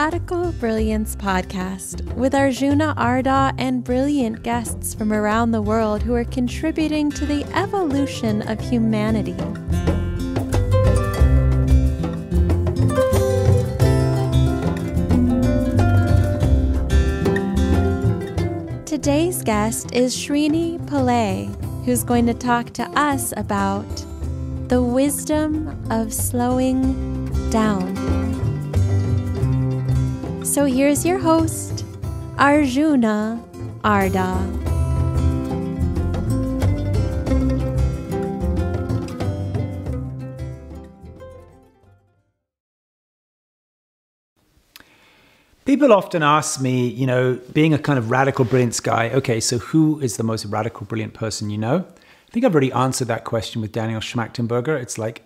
Radical Brilliance podcast with Arjuna Arda and brilliant guests from around the world who are contributing to the evolution of humanity. Today's guest is Srini Pillay, who's going to talk to us about the wisdom of slowing down. So here's your host, Arjuna Arda. People often ask me, being a kind of radical brilliance guy, okay, so who is the most radical brilliant person you know? I think I've already answered that question with Daniel Schmachtenberger. It's like,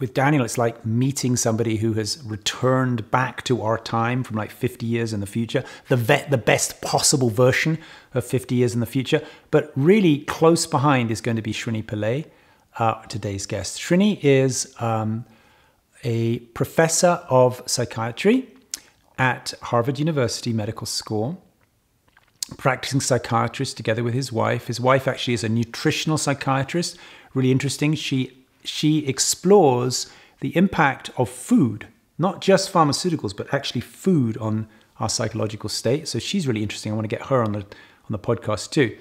with Daniel, it's like meeting somebody who has returned back to our time from like 50 years in the future, the best possible version of 50 years in the future. But really close behind is going to be Srini Pillay, today's guest. Srini is a professor of psychiatry at Harvard University Medical School, practicing psychiatrist together with his wife. His wife actually is a nutritional psychiatrist. Really interesting. She explores the impact of food, not just pharmaceuticals, but actually food on our psychological state. So she's really interesting. I want to get her on the podcast too.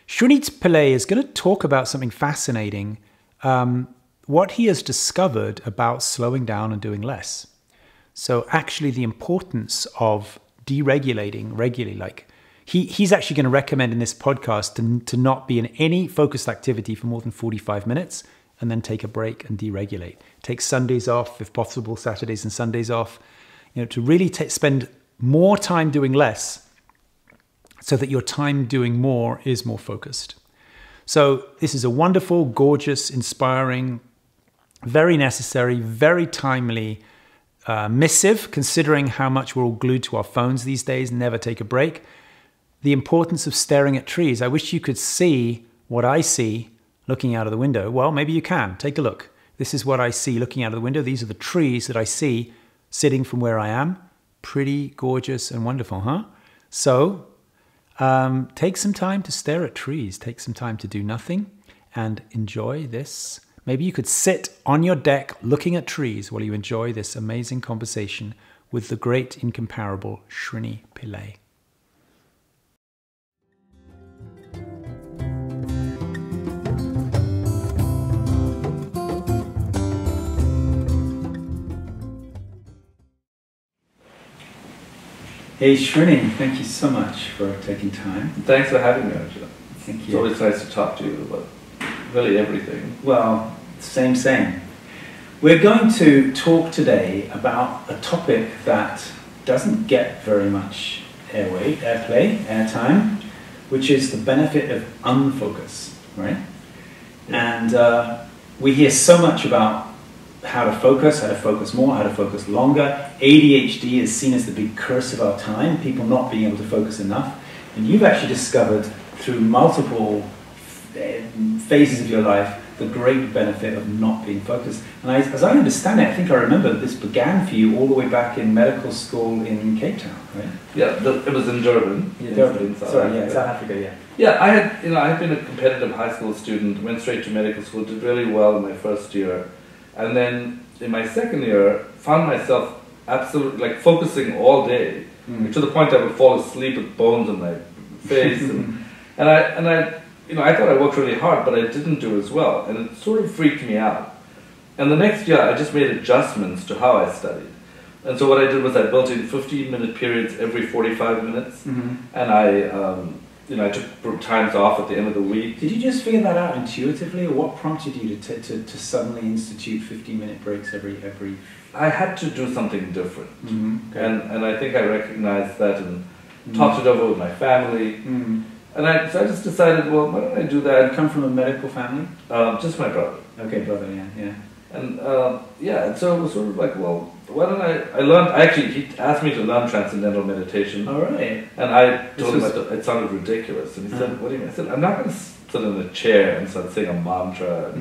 Srini Pillay is going to talk about something fascinating, what he has discovered about slowing down and doing less. So actually the importance of deregulating regularly, like he's actually going to recommend in this podcast to not be in any focused activity for more than 45 minutes and then take a break and deregulate. Take Sundays off, if possible, Saturdays and Sundays off, to really spend more time doing less so that your time doing more is more focused. So this is a wonderful, gorgeous, inspiring, very necessary, very timely missive, considering how much we're all glued to our phones these days, never take a break. The importance of staring at trees. I wish you could see what I see looking out of the window. Well, maybe you can. Take a look. This is what I see looking out of the window. These are the trees that I see sitting from where I am. Pretty gorgeous and wonderful, huh? So take some time to stare at trees. Take some time to do nothing and enjoy this. Maybe you could sit on your deck looking at trees while you enjoy this amazing conversation with the great, incomparable Srini Pillay. Hey Srini, thank you so much for taking time. Thanks for having me, Arjuna. Thank you. It's always nice to talk to you about really everything. Well, same. We're going to talk today about a topic that doesn't get very much airtime, which is the benefit of unfocus, right? And we hear so much about how to focus more, how to focus longer. ADHD is seen as the big curse of our time, people not being able to focus enough. And you've actually discovered through multiple phases of your life the great benefit of not being focused. And as I understand it, I think I remember this began for you all the way back in medical school in Cape Town, right? Yeah, it was in Durban. Yeah, Durban. Sorry, yeah, South Africa, yeah. Yeah, I had been a competitive high school student, went straight to medical school, did really well in my first year, and then in my second year, found myself absolutely focusing all day, to the point I would fall asleep with bones in my face, and I thought I worked really hard, but I didn't do as well, and it sort of freaked me out. And the next year, I just made adjustments to how I studied. And so what I did was I built in 15-minute periods every 45 minutes, and I took times off at the end of the week. Did you just figure that out intuitively, or what prompted you to suddenly institute 15-minute breaks every? I had to do something different, Okay. and I think I recognized that and talked it over with my family. And so I just decided, well, why don't I do that? You come from a medical family? Just my brother. Okay, brother, yeah. And and so it was sort of like, well, why don't he asked me to learn transcendental meditation. All right. And I told him it sounded ridiculous. And he said, what do you mean? I said, I'm not going to sit in a chair and start saying a mantra.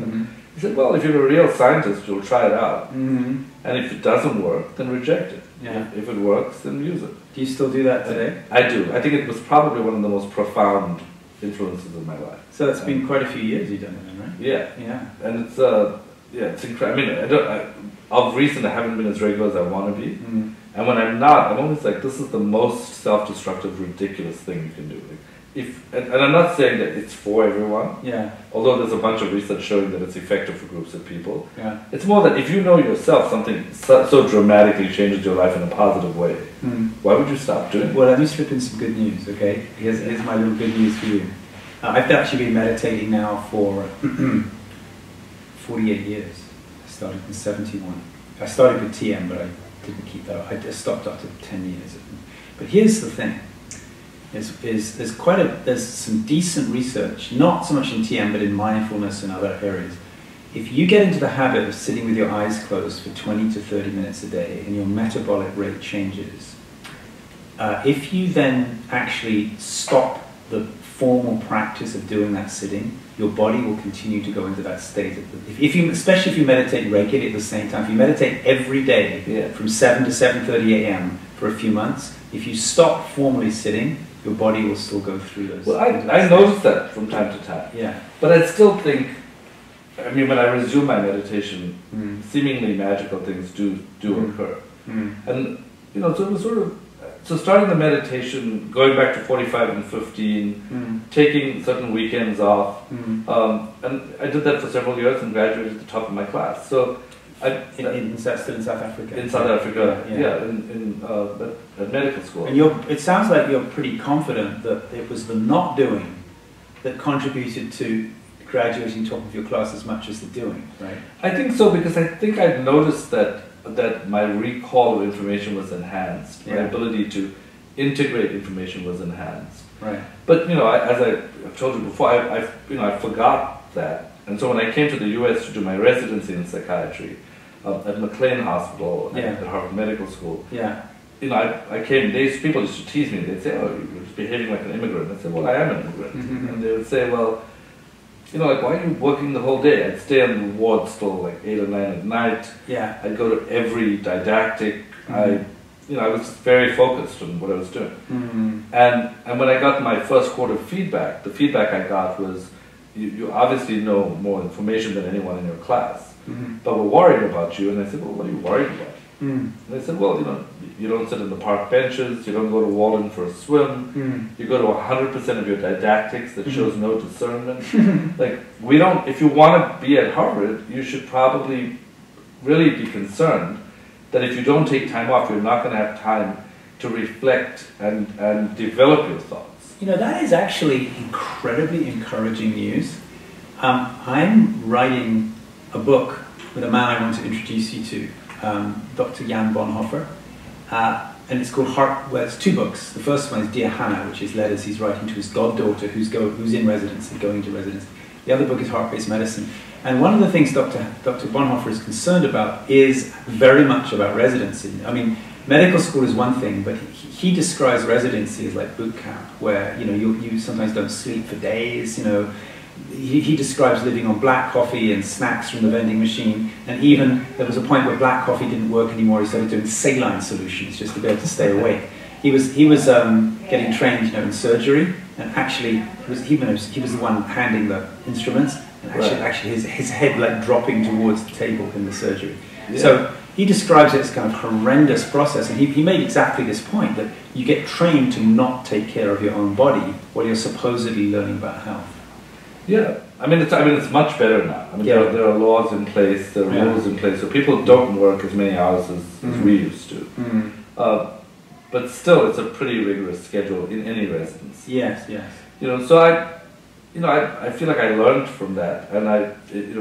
He He said, well, if you're a real scientist, you'll try it out. Mm-hmm. And if it doesn't work, then reject it. Yeah. If it works, then use it. Do you still do that today? I do. I think it was probably one of the most profound influences of my life. So it's been quite a few years you've done it then, right? Yeah. Yeah. And it's incredible. I mean, of recent, I haven't been as regular as I want to be. Mm. And when I'm not, I'm always like, this is the most self-destructive, ridiculous thing you can do. Like, and I'm not saying that it's for everyone. Yeah. Although there's a bunch of research showing that it's effective for groups of people. Yeah. It's more that if you know yourself, something so dramatically changes your life in a positive way, why would you stop doing it? Well, let me slip in some good news, okay? Here's my little good news for you. I've actually been meditating now for 48 years. I started in 71. I started with TM, but I didn't keep that up. I just stopped after 10 years. But here's the thing. There's some decent research, not so much in TM, but in mindfulness and other areas. If you get into the habit of sitting with your eyes closed for 20 to 30 minutes a day and your metabolic rate changes, if you then actually stop the formal practice of doing that sitting, your body will continue to go into that state. Especially if you meditate regularly at the same time, if you meditate every day from 7 to 7:30 a.m. for a few months, if you stop formally sitting, your body will still go through those. Well, I noticed that from time to time. Yeah. But I still think, I mean, when I resume my meditation, seemingly magical things do occur. And, you know, so it was sort of, so starting the meditation, going back to 45 and 15, taking certain weekends off, and I did that for several years and graduated at the top of my class. So still in South Africa. In South Africa, at medical school. And it sounds like you're pretty confident that it was the not doing that contributed to graduating top of your class as much as the doing, right? I think so, because I think I've noticed that my recall of information was enhanced. My ability to integrate information was enhanced. Right. But, you know, as I've told you before, I forgot that. And so when I came to the U.S. to do my residency in psychiatry at McLean Hospital at Harvard Medical School, you know, I came, people used to tease me. They'd say, oh, you're just behaving like an immigrant. I said, well, I am an immigrant. And they would say, well, you know, like, why are you working the whole day? I'd stay on the ward still like 8 or 9 at night. Yeah. I'd go to every didactic. I was very focused on what I was doing. And when I got my first quarter feedback, the feedback I got was, you obviously know more information than anyone in your class, but we're worried about you. And I said, well, what are you worried about? And they said, well, you know, you don't sit in the park benches, you don't go to Walden for a swim, you go to 100% of your didactics that shows no discernment. Like, if you want to be at Harvard, you should probably really be concerned that if you don't take time off, you're not going to have time to reflect and develop your thoughts. You know, that is actually incredibly encouraging news. I'm writing a book with a man I want to introduce you to, Dr. Jan Bonhoeffer, and it's called it's 2 books. The first one is Dear Hannah, which is letters he's writing to his goddaughter who's in residency, going to residency. The other book is Heart-Based Medicine. And one of the things Dr. Bonhoeffer is concerned about is very much about residency. I mean, medical school is one thing, but he describes residency as like boot camp, where, you know, you sometimes don't sleep for days, you know. He describes living on black coffee and snacks from the vending machine, and even there was a point where black coffee didn't work anymore. He started doing saline solutions just to be able to stay awake. He was getting trained, you know, in surgery, and actually he was the one handling the instruments, and actually his head like dropping towards the table in the surgery. Yeah. So he describes it as kind of horrendous process, and he made exactly this point, that you get trained to not take care of your own body while you're supposedly learning about health. Yeah, I mean it's much better now. I mean there are laws in place, there are rules in place, so people don't work as many hours as we used to. But still, it's a pretty rigorous schedule in any residence. Yes. You know, so I feel like I learned from that, and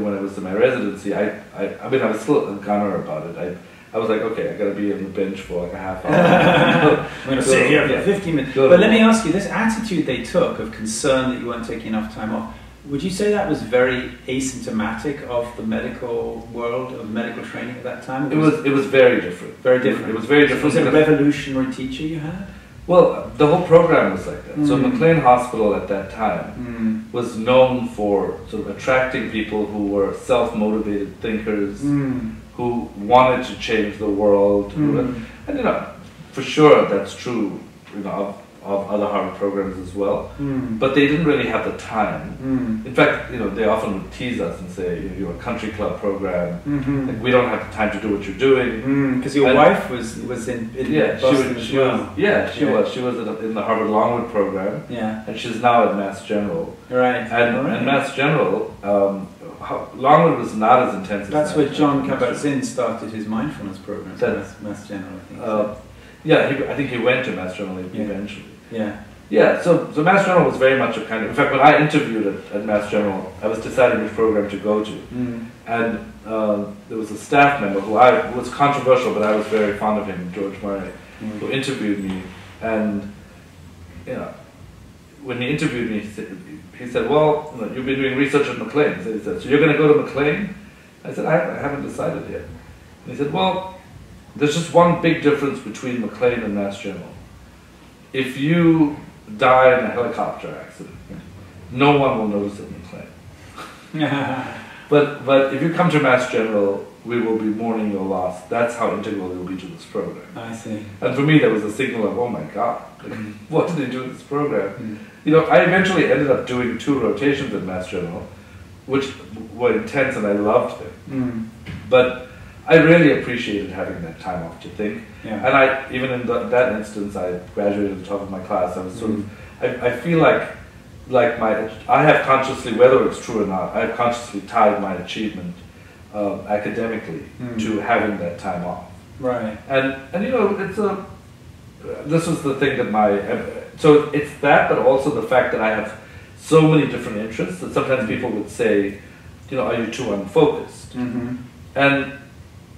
when I was in my residency, I was still a gunner about it. I was like, okay, I got to be on the bench for like a half hour. I'm going to sit here for 15 minutes. But let me ask you, this attitude they took of concern that you weren't taking enough time off, would you say that was very asymptomatic of the medical world, of medical training at that time? It was very different. Very different. It was very different. Was it a revolutionary teacher you had? Well, the whole program was like that. So McLean Hospital at that time was known for sort of attracting people who were self-motivated thinkers, who wanted to change the world. And you know, for sure that's true, you know, of other Harvard programs as well. But they didn't really have the time. In fact, you know, they often would tease us and say, you're a country club program, like, we don't have the time to do what you're doing. Because your wife was in Boston as well. She was in the Harvard Longwood program. Yeah. And she's now at Mass General. Right. And Mass General, Longwood was not as intense as that's where John Kabat-Zinn started his mindfulness program. Mass General, I think. Yeah, I think he went to Mass General eventually. Yeah. Yeah, so Mass General was very much a kind of... In fact, when I interviewed at Mass General, I was deciding which program to go to. And there was a staff member who was controversial, but I was very fond of him, George Murray, who interviewed me. And, you know, when he interviewed me, he said, well, you know, you've been doing research at McLean. So he said, so you're going to go to McLean? I said, I haven't decided yet. And he said, well, there's just one big difference between McLean and Mass General. If you die in a helicopter accident, no one will notice it in McLean. But if you come to Mass General, we will be mourning your loss. That's how integral it will be to this program. I see. And for me, that was a signal of, oh my God, what did they do with this program? You know, I eventually ended up doing 2 rotations at Mass General, which were intense, and I loved them. But I really appreciated having that time off to think. And I, even in that instance, I graduated at the top of my class. I was sort of, I feel like I have consciously, whether it's true or not, I have consciously tied my achievement academically to having that time off. Right. And you know, this was the thing that so it's that, but also the fact that I have so many different interests that sometimes people would say, you know, are you too unfocused? And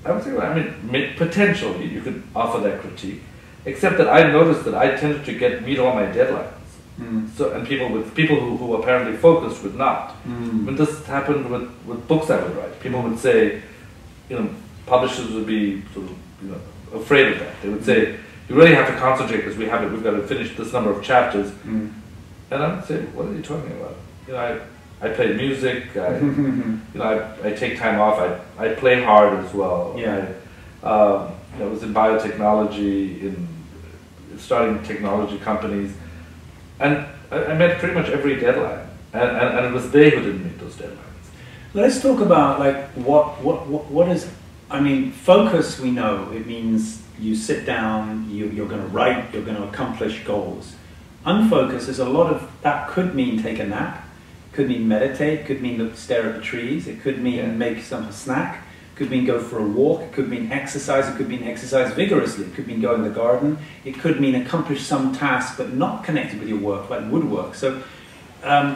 I would say, well, I mean, potentially you could offer that critique, except that I noticed that I tended to meet all my deadlines. So, and people who apparently focused would not. When this happened with books I would write, people would say, you know, publishers would be sort of, you know, afraid of that. They would say, you really have to concentrate because we've got to finish this number of chapters. And I would say, what are you talking about? You know, I play music. You know, I take time off. I play hard as well. I was in biotechnology, in starting technology companies, and I met pretty much every deadline. And it was they who didn't meet those deadlines. Let's talk about like what is. I mean, focus. We know it means you sit down. You're going to write. You're going to accomplish goals. Unfocus is a lot of that. Could mean take a nap. Could mean meditate, could mean stare at the trees, it could mean make some snack, could mean go for a walk, it could mean exercise, it could mean exercise vigorously, it could mean go in the garden, it could mean accomplish some task but not connected with your work, like woodwork. So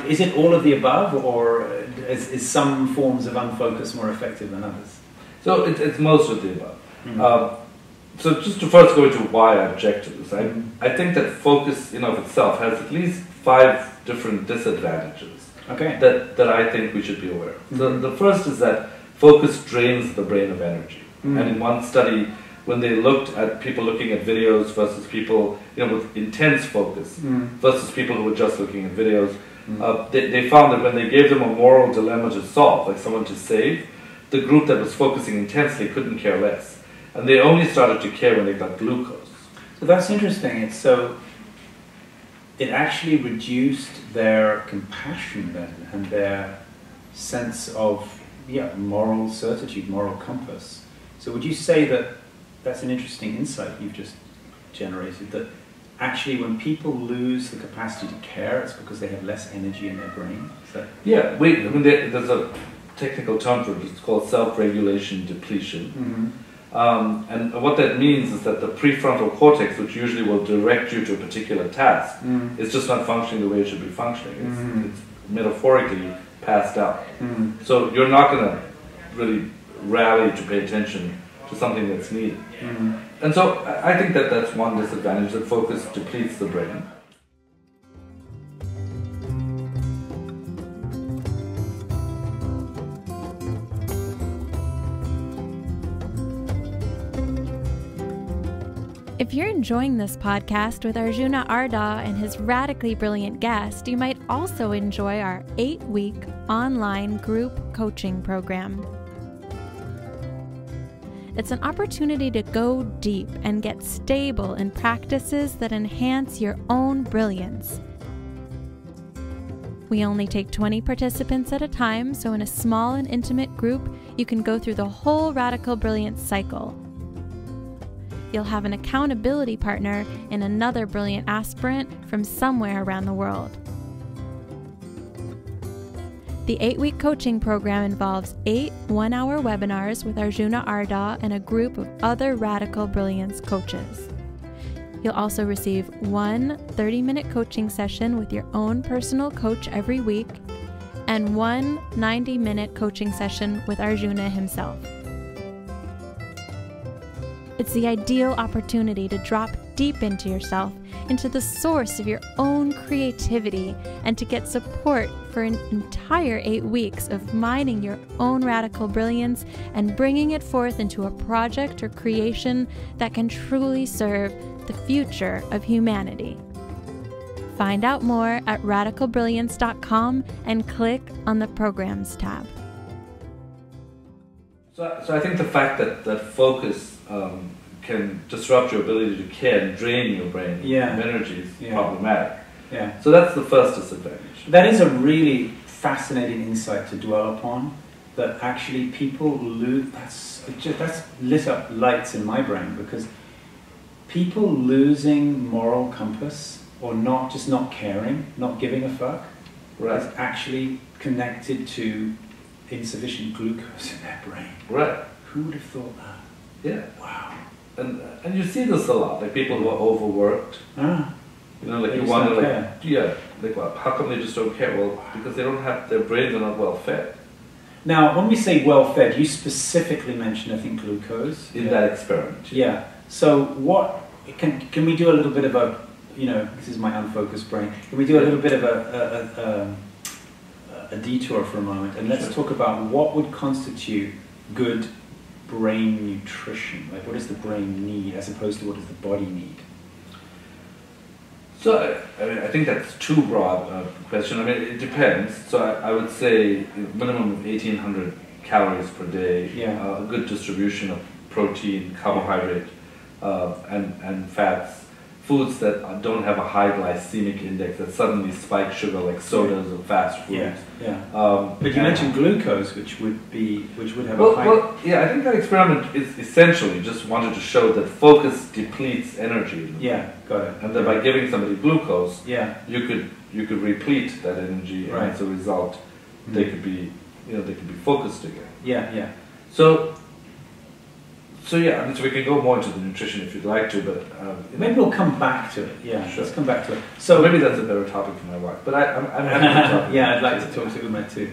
is it all of the above, or is some forms of unfocus more effective than others? So it's most of the above. So just to first go into why I object to this, I think that focus in of itself has at least 5 different disadvantages. That I think we should be aware of. So the first is that focus drains the brain of energy. And in one study, when they looked at people looking at videos versus people, you know, with intense focus versus people who were just looking at videos, they found that when they gave them a moral dilemma to solve, like someone to save, the group that was focusing intensely couldn't care less. And they only started to care when they got glucose. So that's interesting. It actually reduced their compassion then, and their sense of moral certitude, moral compass. So would you say that that's an interesting insight you've just generated, that actually when people lose the capacity to care, it's because they have less energy in their brain? There's a technical term for it. It's called self-regulation depletion. And what that means is that the prefrontal cortex, which usually will direct you to a particular task, is just not functioning the way it should be functioning. It's metaphorically passed out. So you're not going to really rally to pay attention to something that's needed. And so I think that that's one disadvantage, that focus depletes the brain. If you're enjoying this podcast with Arjuna Arda and his radically brilliant guest, you might also enjoy our 8-week online group coaching program. It's an opportunity to go deep and get stable in practices that enhance your own brilliance. We only take 20 participants at a time, so in a small and intimate group, you can go through the whole Radical Brilliance Cycle. You'll have an accountability partner in another brilliant aspirant from somewhere around the world. The 8-week coaching program involves 8 one-hour webinars with Arjuna Arda and a group of other Radical Brilliance coaches. You'll also receive 1 30-minute coaching session with your own personal coach every week and 1 90-minute coaching session with Arjuna himself. It's the ideal opportunity to drop deep into yourself, into the source of your own creativity, and to get support for an entire 8 weeks of mining your own radical brilliance and bringing it forth into a project or creation that can truly serve the future of humanity. Find out more at radicalbrilliance.com and click on the Programs tab. So I think the fact that focus can disrupt your ability to care and drain your brain of energy is problematic. Yeah. So that's the first disadvantage. That is a really fascinating insight to dwell upon, that actually people lose, that's lit up lights in my brain, because people losing moral compass or just not caring, not giving a fuck, is actually connected to insufficient glucose in their brain. Right. Who would have thought that? Yeah. Wow. And you see this a lot, like people who are overworked. You know, like you wonder, like, well, how come they just don't care? Well, because they don't have, their brains are not well fed. Now, when we say well fed, you specifically mentioned, I think, glucose. In that experiment. Yeah. So what, can we do a little bit of a, this is my unfocused brain, can we do a little bit of a detour for a moment, and let's talk about what would constitute good brain nutrition? Like, what does the brain need as opposed to what does the body need? So, I think that's too broad a question. I mean, it depends. So I would say minimum of 1,800 calories per day, a good distribution of protein, carbohydrate, and fats. Foods that don't have a high glycemic index that suddenly spike sugar, like sodas or fast foods. But you mentioned glucose, which would have a high. Well, I think that experiment is essentially just wanted to show that focus depletes energy. Got it. And that by giving somebody glucose, you could replete that energy, and as a result, they could be focused again. So I mean, so we can go more into the nutrition if you'd like to, but maybe we'll come back to it. Sure. Let's come back to it. So maybe that's a better topic for my wife, but I'm happy to talk. I'd like to talk to Uma too.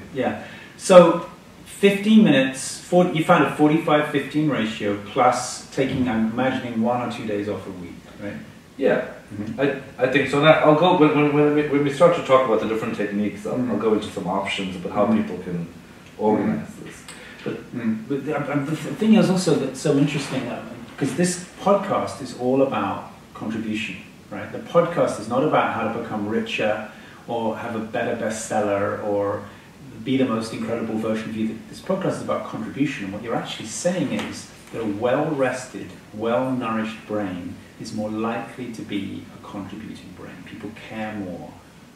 So 15 minutes. You found a 45-15 ratio plus taking, I'm imagining, 1 or 2 days off a week, right? Yeah, I think so. Now I'll go when we start to talk about the different techniques. I'll go into some options about how people can organize this. But the thing is also that's so interesting, because this podcast is all about contribution, right? The podcast is not about how to become richer or have a better bestseller or be the most incredible version of you. This podcast is about contribution, and what you're actually saying is that a well-rested, well-nourished brain is more likely to be a contributing brain. People care more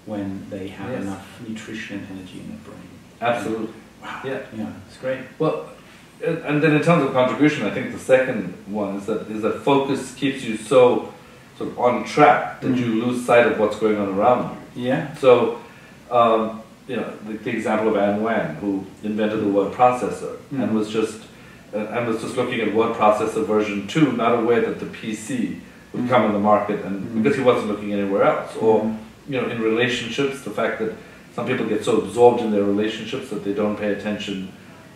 when they have enough nutrition and energy in their brain. Absolutely. Wow. Yeah, it's great. Well, and then in terms of contribution, I think the second one is that focus keeps you so sort of on track that you lose sight of what's going on around you. Yeah. So, the example of Anne Wang, who invented the word processor and was just looking at word processor version 2, not aware that the PC would come on the market, and because he wasn't looking anywhere else. Or in relationships, the fact that some people get so absorbed in their relationships that they don't pay attention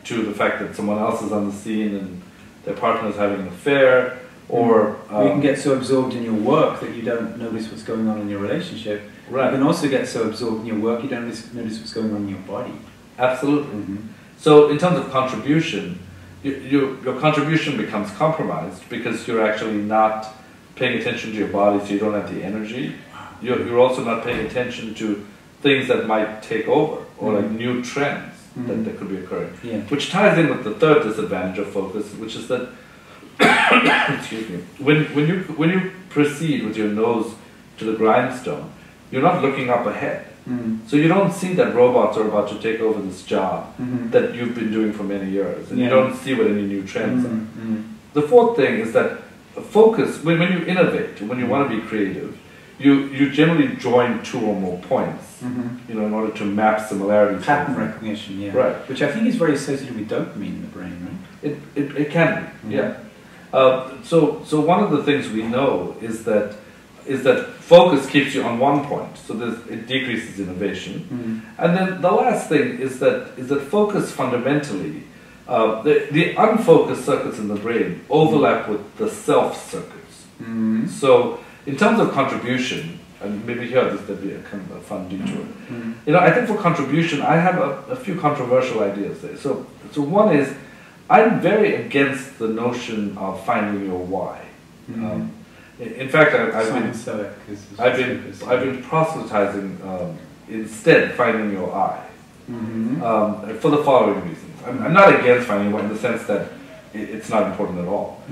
to the fact that someone else is on the scene and their partner is having an affair, or you can get so absorbed in your work that you don't notice what's going on in your relationship. Right. You can also get so absorbed in your work you don't notice what's going on in your body. Absolutely. So in terms of contribution, your contribution becomes compromised because you're actually not paying attention to your body so you don't have the energy. You're also not paying attention to things that might take over, or like new trends that could be occurring. Yeah. Which ties in with the third disadvantage of focus, which is that excuse me, when you proceed with your nose to the grindstone, you're not looking up ahead. So you don't see that robots are about to take over this job that you've been doing for many years, and you don't see what any new trends are. The fourth thing is that focus, when you innovate, when you want to be creative, you generally join two or more points, in order to map similarities. Pattern recognition, yeah. Right. Which I think is very associated with dopamine in the brain, right? It can be, yeah. So one of the things we know is that focus keeps you on one point, so it decreases innovation. And then the last thing is that focus fundamentally, the unfocused circuits in the brain overlap with the self circuits. So in terms of contribution, and maybe here there'd be a kind of a fun detour. I think for contribution, I have a few controversial ideas there. So one is, I'm very against the notion of finding your why. In fact, I've been proselytizing instead finding your I, for the following reasons. I'm not against finding your why in the sense that it's not important at all.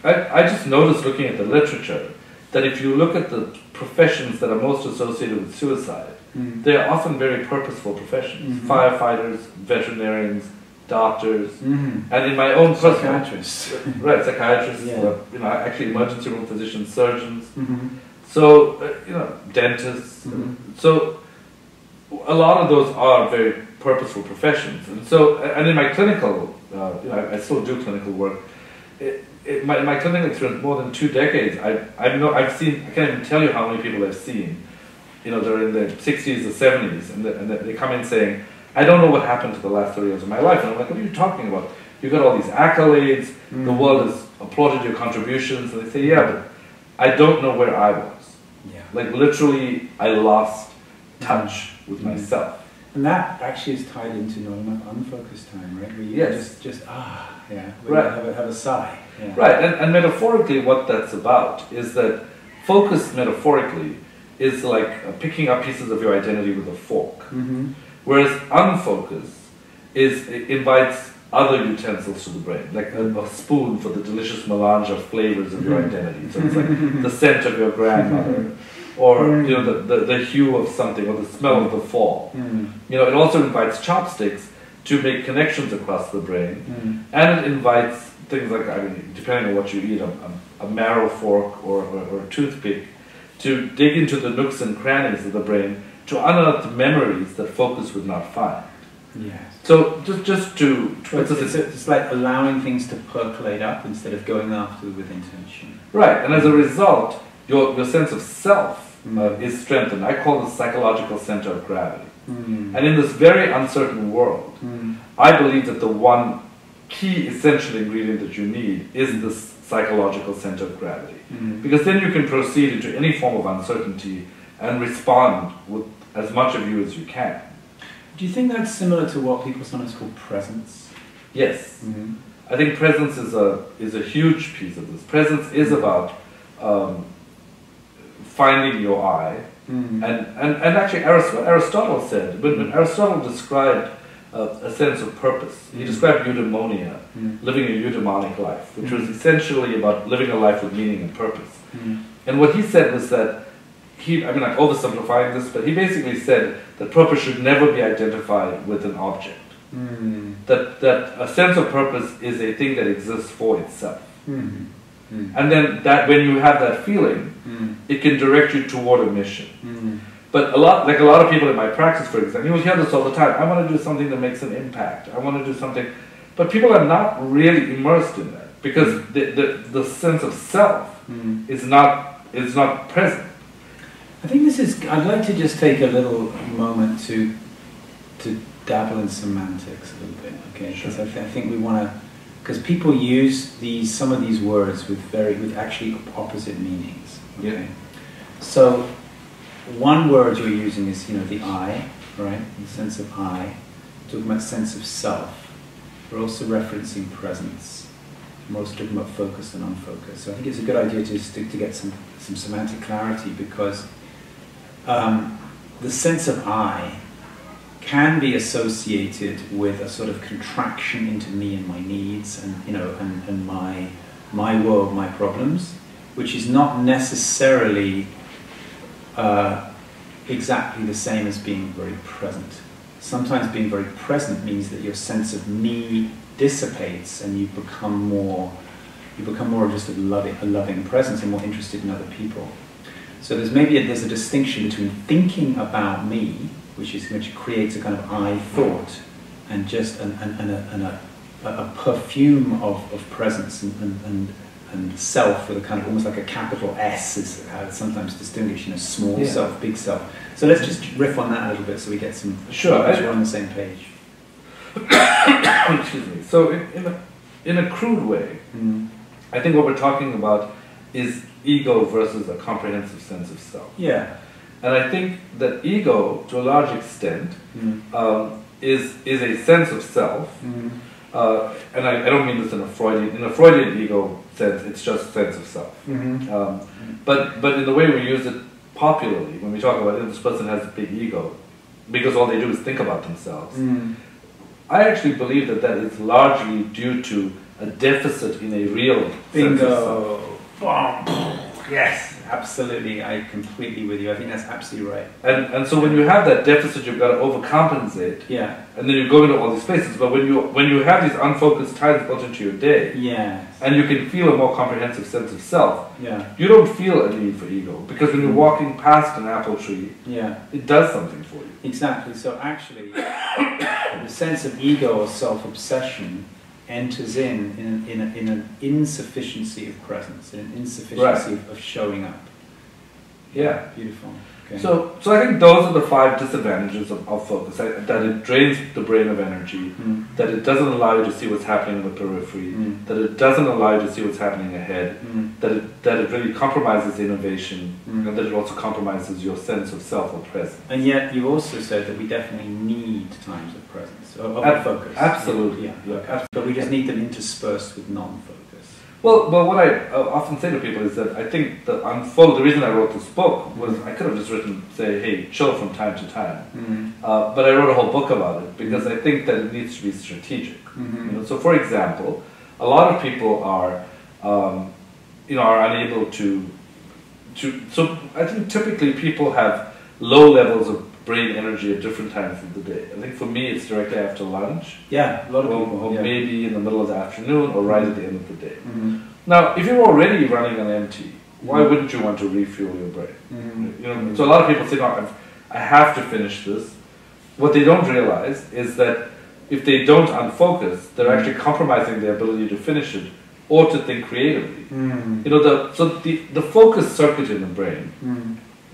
I just noticed looking at the literature that if you look at the professions that are most associated with suicide, they are often very purposeful professions. Firefighters, veterinarians, doctors, and in my own psychiatrists, right, psychiatrists, actually emergency room physicians, surgeons, so dentists. So a lot of those are very purposeful professions, and in my clinical, I still do clinical work. My clinical experience, more than 2 decades, I've seen. I can't even tell you how many people I've seen. They're in their 60s or 70s, and they come in saying, I don't know what happened to the last 30 years of my life. And I'm like, what are you talking about? You got all these accolades, the world has applauded your contributions. And they say, yeah, but I don't know where I was. Yeah. Like literally, I lost touch with myself. And that actually is tied into not enough unfocused time, right? Where you just where right. you have a sigh. Yeah. Right, and metaphorically what that's about is that focus metaphorically is like picking up pieces of your identity with a fork. Whereas unfocused invites other utensils to the brain, like a spoon for the delicious melange of flavors of your identity. So it's like the scent of your grandmother, or the hue of something, or the smell of the fall. It also invites chopsticks to make connections across the brain, and it invites things like, depending on what you eat, a marrow fork or a toothpick, to dig into the nooks and crannies of the brain to unearth memories that focus would not find. Yes. So just to it's like allowing things to percolate up instead of going after with intention. Right, and as a result, your sense of self is strengthened. I call this psychological center of gravity. And in this very uncertain world, I believe that the one key essential ingredient that you need is this psychological center of gravity. Because then you can proceed into any form of uncertainty and respond with as much of you as you can. Do you think that's similar to what people sometimes call presence? Yes. I think presence is a huge piece of this. Presence is about finding your I. And actually Aristotle said, when Aristotle described a sense of purpose, he described eudaimonia, living a eudaimonic life, which was essentially about living a life with meaning and purpose. And what he said was that I'm oversimplifying this, but he basically said that purpose should never be identified with an object. That a sense of purpose is a thing that exists for itself. And then that when you have that feeling, it can direct you toward a mission. But a lot of people in my practice, for example, you will hear this all the time. I want to do something that makes an impact. I want to do something, but people are not really immersed in that because the sense of self is not present. I think I'd like to just take a little moment to dabble in semantics a little bit, okay? Because I think we want to, because people use some of these words with actually opposite meanings. Okay? So one word you're using is the I, right? The sense of I. We're talking about sense of self. We're also referencing presence. more talking about focus and unfocused. So I think it's a good idea to get some semantic clarity, because the sense of I can be associated with a sort of contraction into me and my needs, and and my world, my problems, which is not necessarily exactly the same as being very present. Sometimes being very present means that your sense of me dissipates, and you become more of just a loving presence and more interested in other people. So there's a distinction between thinking about me, which creates a kind of I thought, and just a perfume of presence and self, with a kind of almost like a capital S is how it's sometimes distinguished, small self, big self. So let's just riff on that a little bit so we get some, we're on the same page. Excuse me. So in a crude way, I think what we're talking about is ego versus a comprehensive sense of self. Yeah. And I think that ego, to a large extent, is a sense of self. And I don't mean this in a Freudian ego sense, it's just sense of self. But in the way we use it popularly, when we talk about this person has a big ego, because all they do is think about themselves, I actually believe that is largely due to a deficit in a real sense of self. Yes, absolutely. I completely with you. I think that's absolutely right. And so when you have that deficit, you've got to overcompensate. Yeah. And then you go into all these spaces. But when you have these unfocused times built into your day, and you can feel a more comprehensive sense of self, you don't feel a need for ego, because when you're walking past an apple tree, it does something for you. Exactly. So actually, the sense of ego or self-obsession enters in an insufficiency of presence, in an insufficiency of showing up. Yeah. Beautiful. Okay. So I think those are the 5 disadvantages of focus. That it drains the brain of energy, that it doesn't allow you to see what's happening in the periphery, that it doesn't allow you to see what's happening ahead, that it really compromises innovation, and that it also compromises your sense of self or presence. And yet you also said that we definitely need times of presence, of focus. Absolutely. Yeah. But we just need them interspersed with non-focus. Well, what I often say to people is that I think the reason I wrote this book was I could have just written, say, hey, chill from time to time. But I wrote a whole book about it because I think that it needs to be strategic. So, for example, a lot of people are unable to. So I think typically people have low levels of brain energy at different times of the day. I think for me it's directly after lunch. Yeah, a lot of people. Or maybe in the middle of the afternoon or right at the end of the day. Now, if you're already running on empty, why wouldn't you want to refuel your brain? So a lot of people say, no, I have to finish this. What they don't realize is that if they don't unfocus, they're actually compromising their ability to finish it or to think creatively. The focus circuit in the brain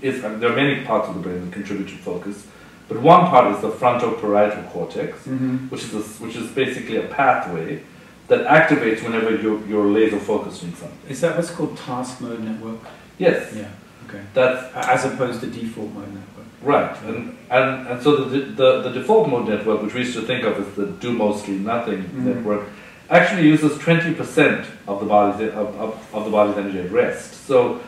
there are many parts of the brain that contribute to focus, but one part is the frontoparietal cortex, which is basically a pathway that activates whenever you're laser focused on something. Is that what's called task mode network? Yes. Yeah. Okay. That's as opposed to default mode network. Right. And so the default mode network, which we used to think of as the do mostly nothing network, actually uses 20% of the body's energy at rest. So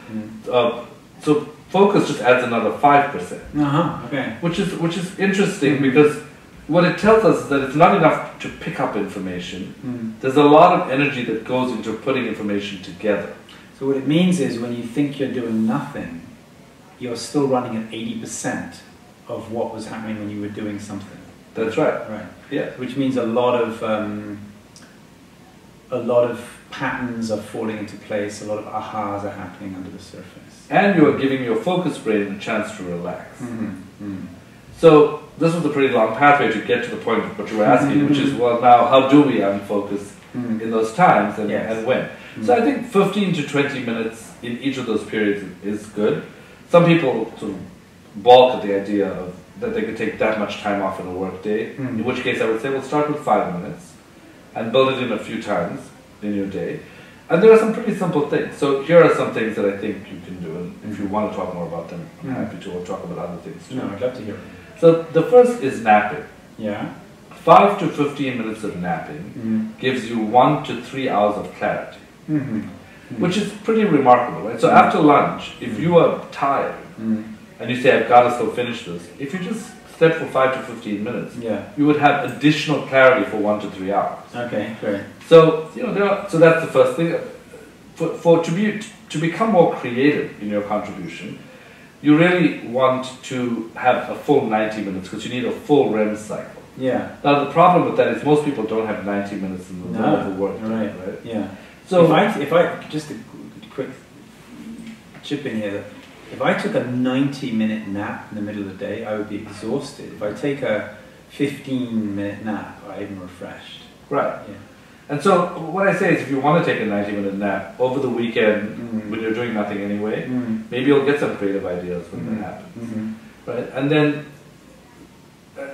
focus just adds another 5%. Okay. Which is interesting because what it tells us is that it's not enough to pick up information. There's a lot of energy that goes into putting information together. So what it means is when you think you're doing nothing, you're still running at 80% of what was happening when you were doing something. That's right. Right. Yeah. Which means a lot of patterns are falling into place, a lot of ahas are happening under the surface. And you're giving your focus brain a chance to relax. So this was a pretty long pathway to get to the point of what you were asking, which is, well, now how do we unfocus in those times and when? So I think 15 to 20 minutes in each of those periods is good. Some people sort of balk at the idea of that they could take that much time off in a work day, in which case I would say, well, start with 5 minutes and build it in a few times in your day. And there are some pretty simple things. So here are some things that I think you can do, and if you want to talk more about them, I'm happy to, or talk about other things too. No, I'd love to hear it. So the first is napping. Yeah. 5 to 15 minutes of napping gives you 1 to 3 hours of clarity, which is pretty remarkable, right? So after lunch, if you are tired and you say, I've got to still finish this, if you just slept for 5 to 15 minutes, you would have additional clarity for 1 to 3 hours. Okay, great. So, you know, so that's the first thing. To become more creative in your contribution, you really want to have a full 90 minutes because you need a full REM cycle. Yeah. Now the problem with that is most people don't have 90 minutes in the middle of the work day, right? Yeah. So if I just a quick chip in here, if I took a 90-minute nap in the middle of the day, I would be exhausted. If I take a 15-minute nap, I'm refreshed. Right. Yeah. And so what I say is if you want to take a 90-minute nap over the weekend when you're doing nothing anyway, maybe you'll get some creative ideas when that happens. Right? And then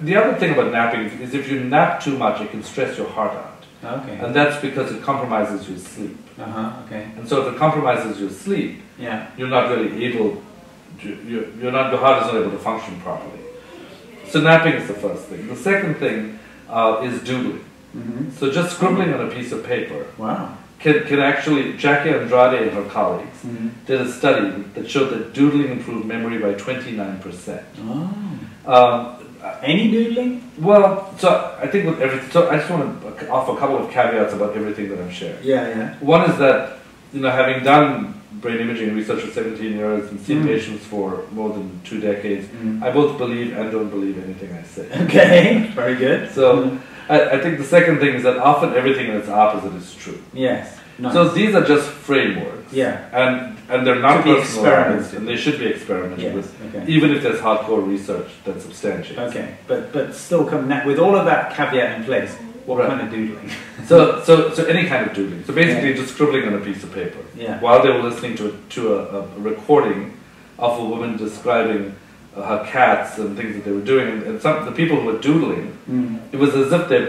the other thing about napping is if you nap too much, it can stress your heart out. Okay. And that's because it compromises your sleep. Okay. And so if it compromises your sleep, you're not really able to, your heart is not able to function properly. So napping is the first thing. The second thing is doodling. So just scribbling on a piece of paper can actually, Jackie Andrade and her colleagues did a study that showed that doodling improved memory by 29%. Any doodling? Well, so I think with everything, so I just want to offer a couple of caveats about everything that I'm sharing. One is that, you know, having done brain imaging research for 17 years and seen patients for more than 2 decades, I both believe and don't believe anything I say. Okay, very good. So I think the second thing is that often everything in its opposite is true. Yes. Nice. So these are just frameworks. And they're not personalized, and they should be experimented with, even if there's hardcore research that substantiates. Okay, but still come with all of that caveat in place. What kind of doodling? so any kind of doodling. So basically, just scribbling on a piece of paper. While they were listening to a recording of a woman describing her cats and things that they were doing, and the people who were doodling, it was as if their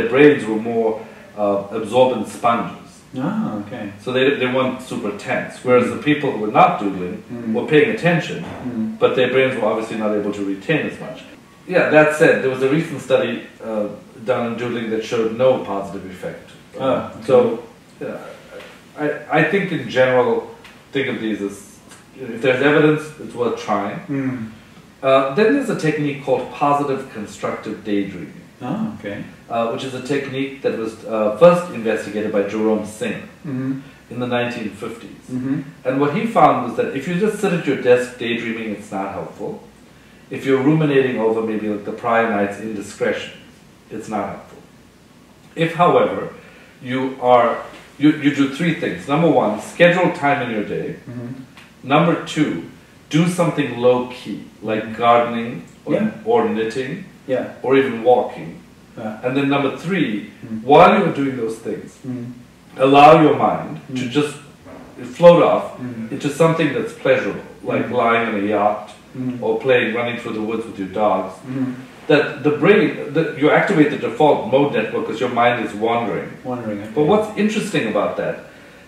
brains were more absorbent sponges. Oh, okay. So they weren't super tense, whereas the people who were not doodling were paying attention, but their brains were obviously not able to retain as much. Yeah, that said, there was a recent study done on doodling that showed no positive effect. So I think in general, think of these as, if there's evidence, it's worth trying. Then there's a technique called positive constructive daydreaming. Oh, okay. Which is a technique that was first investigated by Jerome Singer in the 1950s. And what he found was that if you just sit at your desk daydreaming, it's not helpful. If you're ruminating over maybe like the prior night's indiscretion, it's not helpful. If, however, you do 3 things. Number 1, schedule time in your day. Number 2, do something low-key, like gardening or knitting, or even walking. And then number 3, while you're doing those things, allow your mind to just float off into something that's pleasurable, like lying on a yacht or running through the woods with your dogs. That the brain, you activate the default mode network because your mind is wandering. Okay. But what's interesting about that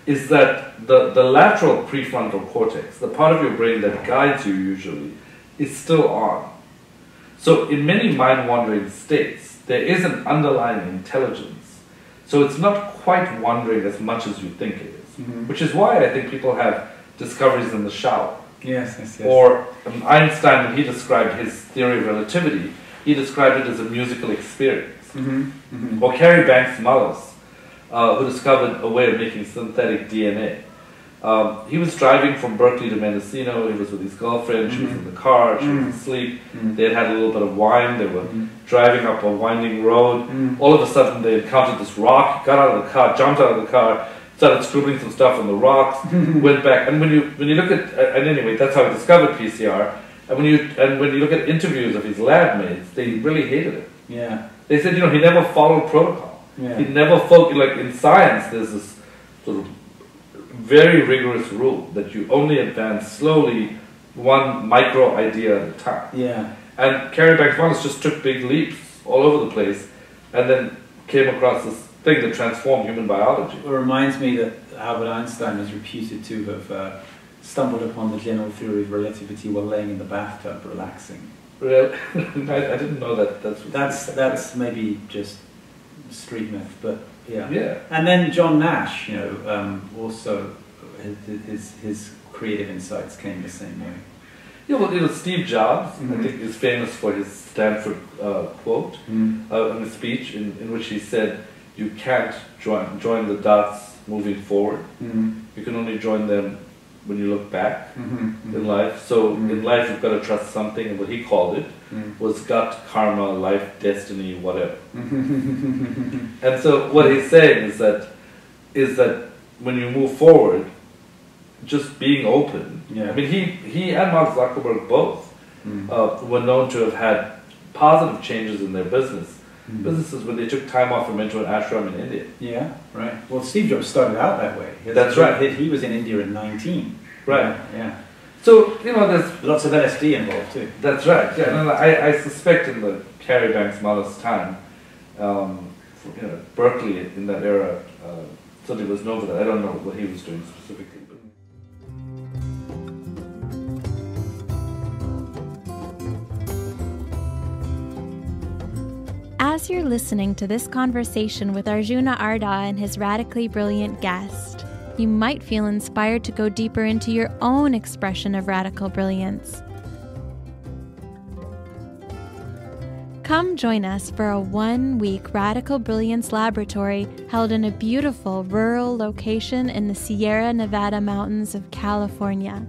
is that the lateral prefrontal cortex, the part of your brain that guides you usually, is still on. So in many mind-wandering states, there is an underlying intelligence. So it's not quite wandering as much as you think it is. Which is why I think people have discoveries in the shower. Yes. Or Einstein, when he described his theory of relativity, he described it as a musical experience. Or Carrie Banks Mullis, who discovered a way of making synthetic DNA. He was driving from Berkeley to Mendocino. He was with his girlfriend. She was in the car. She was asleep. They had a little bit of wine. They were driving up a winding road. All of a sudden, they encountered this rock. Got out of the car, jumped out of the car, started scribbling some stuff on the rocks. Went back. And when you look at, and anyway, that's how he discovered PCR. And when you look at interviews of his lab mates, they really hated it. They said, he never followed protocol. He never followed. Like in science, there's this sort of very rigorous rule that you only advance slowly, one micro idea at a time. And Carrie Banks Mullis just took big leaps all over the place, and then came across this thing that transformed human biology. It reminds me that Albert Einstein was reputed to have stumbled upon the general theory of relativity while laying in the bathtub relaxing. Well, I didn't know that. That's maybe just street myth, but yeah. Yeah. And then John Nash, also his creative insights came the same way. Yeah, well, Steve Jobs, I think, is famous for his Stanford quote in a speech in which he said, "You can't join the dots moving forward. You can only join them when you look back in life. So in life, you've got to trust something," and what he called it was gut, karma, life, destiny, whatever. And so what he's saying is that when you move forward, just being open. Yeah. I mean, he and Mark Zuckerberg both were known to have had positive changes in their businesses when they took time off and went to an ashram in India. Yeah, right. Well, Steve Jobs started out that way. That's right. He was in India at 19. Right. Yeah. So, there's lots of LSD involved too. That's right. Yeah. And I suspect in the Carrie Banks Mullis time, Berkeley in that era certainly was known for that. I don't know what he was doing specifically. As you're listening to this conversation with Arjuna Ardha and his radically brilliant guest, you might feel inspired to go deeper into your own expression of radical brilliance. Come join us for a one-week Radical Brilliance Laboratory held in a beautiful rural location in the Sierra Nevada mountains of California.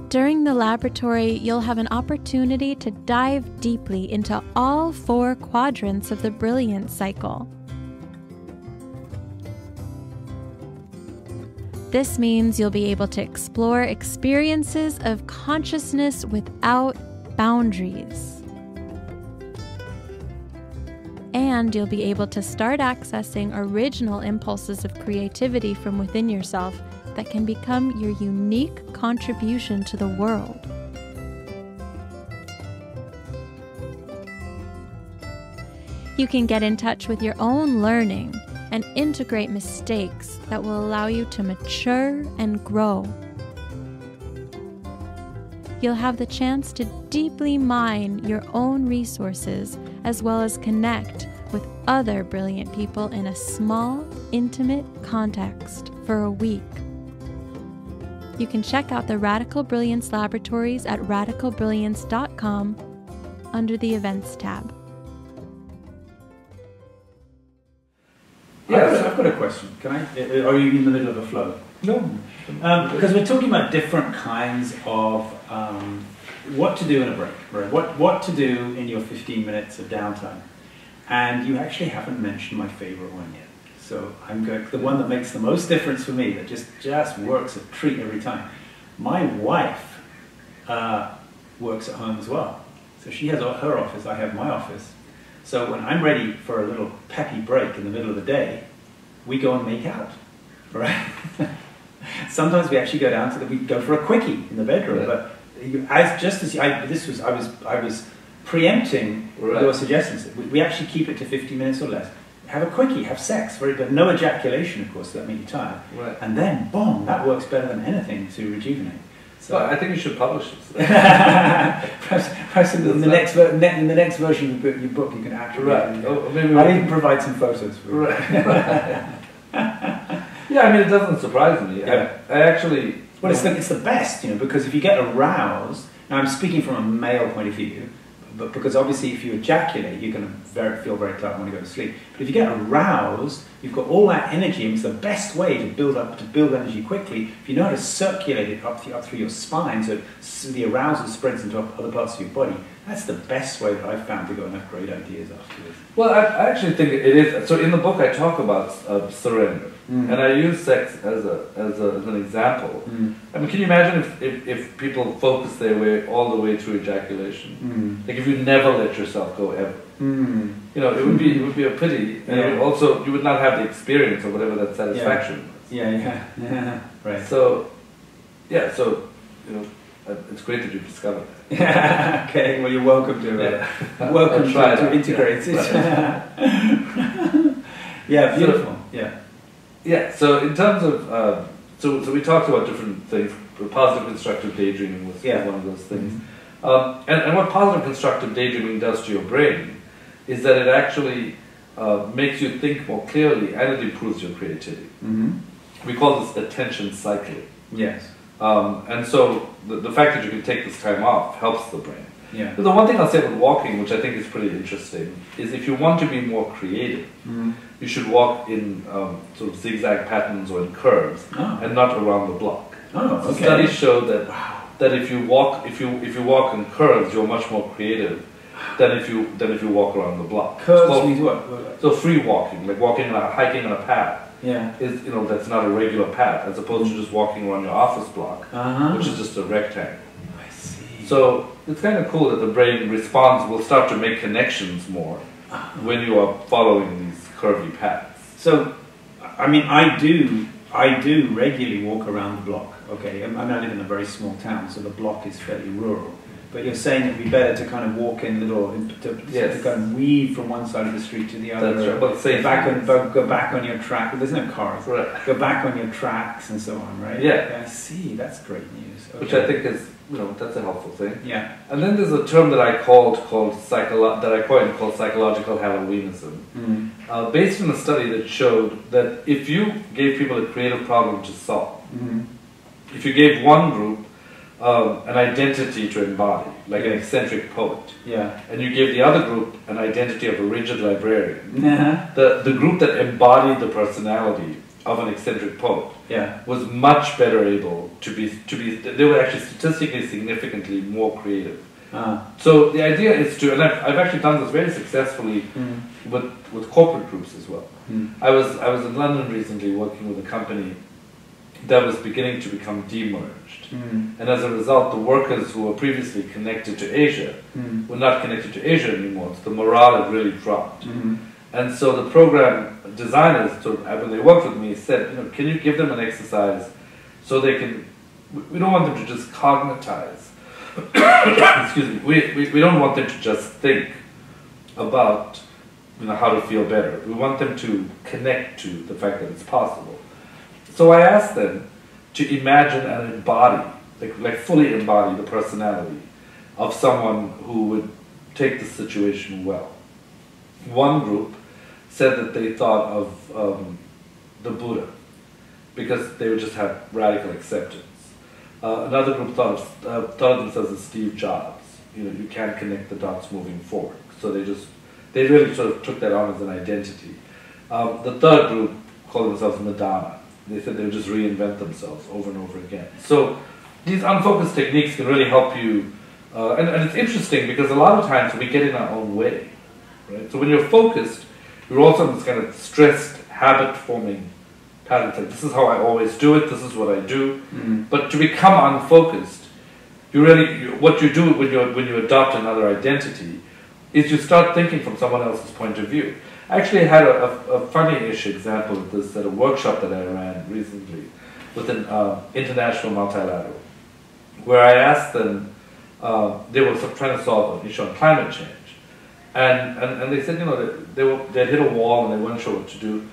During the laboratory, you'll have an opportunity to dive deeply into all 4 quadrants of the Brilliance Cycle. This means you'll be able to explore experiences of consciousness without boundaries. And you'll be able to start accessing original impulses of creativity from within yourself that can become your unique contribution to the world. You can get in touch with your own learning and integrate mistakes that will allow you to mature and grow. You'll have the chance to deeply mine your own resources as well as connect with other brilliant people in a small, intimate context for a week. You can check out the Radical Brilliance Laboratories at radicalbrilliance.com under the Events tab. Yeah, I've got a question. Can I? Are you in the middle of a flow? No. Because we're talking about different kinds of what to do in a break, right? What to do in your 15 minutes of downtime. And you actually haven't mentioned my favorite one yet. So I'm going the one that makes the most difference for me, that just works a treat every time. My wife works at home as well. So she has her office, I have my office. So when I'm ready for a little peppy break in the middle of the day, we go and make out, right? Sometimes we actually go down to we go for a quickie in the bedroom. But I was preempting your suggestions. We actually keep it to 50 minutes or less. Have a quickie, have sex, but no ejaculation, of course, that makes you tired. Right. And then, boom, that works better than anything to rejuvenate. So I think you should publish this. perhaps in the next version of your book, you can actually. Right. I'll even provide some photos for you. Right. Yeah, I mean, it doesn't surprise me. Yeah. I actually. Well, it's the best, because if you get aroused. Now, I'm speaking from a male point of view, but because obviously, if you ejaculate, you're going to feel very tired and want to go to sleep. But if you get aroused, you've got all that energy, and it's the best way to build energy quickly. If you know how to circulate it up through your spine, so the arousal spreads into other parts of your body. That's the best way that I've found to go and have great ideas afterwards. Well, I actually think it is. So in the book, I talk about surrender, and I use sex as an example. I mean, can you imagine if people focus their way all the way through ejaculation? Like if you never let yourself go ever. It would be a pity. And also, you would not have the experience or whatever that satisfaction was. Yeah. Right. So, it's great that you've discovered that. Okay, well, you're welcome to welcome to integrate it. Yeah, beautiful. Yeah, so in terms of, so we talked about different things. Positive constructive daydreaming was one of those things. And what positive constructive daydreaming does to your brain is that it actually makes you think more clearly, and it improves your creativity. We call this attention cycling. Yes. And so the fact that you can take this time off helps the brain. Yeah. But the one thing I'll say about walking, which I think is pretty interesting, is if you want to be more creative, you should walk in sort of zigzag patterns or in curves, and not around the block. Oh, so okay. Studies show that if you walk in curves, you're much more creative than if you walk around the block. Curves means what? So free walking, like hiking on a path. Yeah. Is that's not a regular path, as opposed to just walking around your office block, which is just a rectangle. I see. So it's kind of cool that the brain will start to make connections more when you are following these curvy paths. So, I mean, I do regularly walk around the block. Okay, I mean, I live in a very small town, so the block is fairly rural. But you're saying it'd be better to kind of walk in to kind of weave from one side of the street to the other. That's right. Well, go back on your track. There's no cars. Right. Go back on your tracks and so on, right? Yeah. I see. That's great news. Okay. Which I think is, that's a helpful thing. Yeah. And then there's a term that I coined called psychological Halloweenism, based on a study that showed that if you gave people a creative problem to solve, if you gave one group an identity to embody, like an eccentric poet, and you gave the other group an identity of a rigid librarian, the group that embodied the personality of an eccentric poet was much better able to be they were actually statistically significantly more creative. So the idea is to, and I've actually done this very successfully with corporate groups as well. I was in London recently working with a company that was beginning to become demerged. And as a result, the workers who were previously connected to Asia were not connected to Asia anymore. So the morale had really dropped. And so the program designers, when they worked with me, said, can you give them an exercise so they can, we don't want them to just cognitize. Excuse me. We don't want them to just think about how to feel better. We want them to connect to the fact that it's possible. So I asked them to imagine and embody, like fully embody the personality of someone who would take the situation well. One group said that they thought of the Buddha because they would just have radical acceptance. Another group thought of themselves as Steve Jobs. You can't connect the dots moving forward. So they really sort of took that on as an identity. The third group called themselves Madonna. They said they would just reinvent themselves over and over again. So these unfocused techniques can really help you. And it's interesting because a lot of times we get in our own way. Right? So when you're focused, you're also in this kind of stressed, habit-forming pattern. Like, this is how I always do it, this is what I do. But to become unfocused, what you do when you adopt another identity is you start thinking from someone else's point of view. I actually had a funny-ish example of this at a workshop that I ran recently with an international multilateral, where I asked them, they were trying to solve an issue on climate change. And they said, they'd hit a wall and they weren't sure what to do.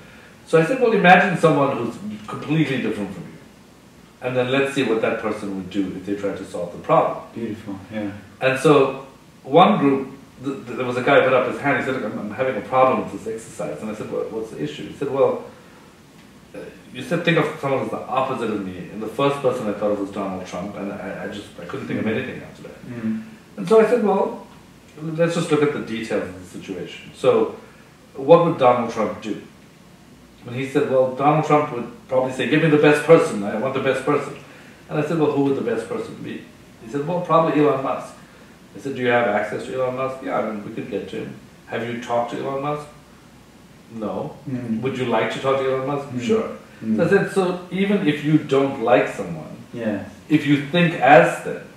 So I said, well, imagine someone who's completely different from you. And then let's see what that person would do if they tried to solve the problem. Beautiful, yeah. And so one group, there was a guy who put up his hand, he said, look, I'm having a problem with this exercise. And I said, well, what's the issue? He said, well, you said think of someone who's the opposite of me. And the first person I thought of was Donald Trump, and I couldn't think of anything after that. And so I said, well, let's just look at the details of the situation. So what would Donald Trump do? And he said, well, Donald Trump would probably say, give me the best person, I want the best person. And I said, well, who would the best person be? He said, well, probably Elon Musk. I said, do you have access to Elon Musk? Yeah, we could get to him. Have you talked to Elon Musk? No. Would you like to talk to Elon Musk? Sure. So I said, so even if you don't like someone, if you think as them,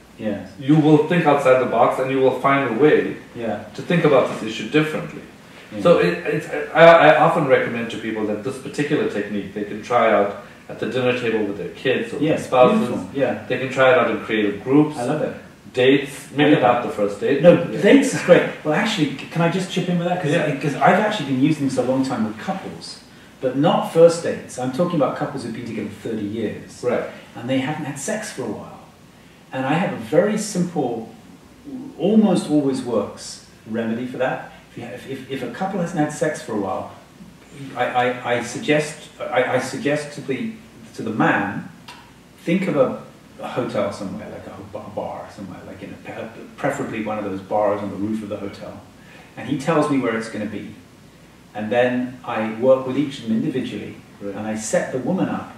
you will think outside the box and you will find a way to think about this issue differently. So I often recommend to people that this particular technique they can try out at the dinner table with their kids or their spouses. They can try it out in creative groups. I love it. Dates, maybe not the first date. No, dates is great. Well, actually, can I just chip in with that? Because I've actually been using this a long time with couples. but not first dates. I'm talking about couples who've been together 30 years. Right. And they haven't had sex for a while. And I have a very simple, almost always works remedy for that. If a couple hasn't had sex for a while, I suggest to the man, think of a hotel somewhere, like a bar somewhere, like preferably one of those bars on the roof of the hotel. And he tells me where it's going to be. And then I work with each of them individually, right. And I set the woman up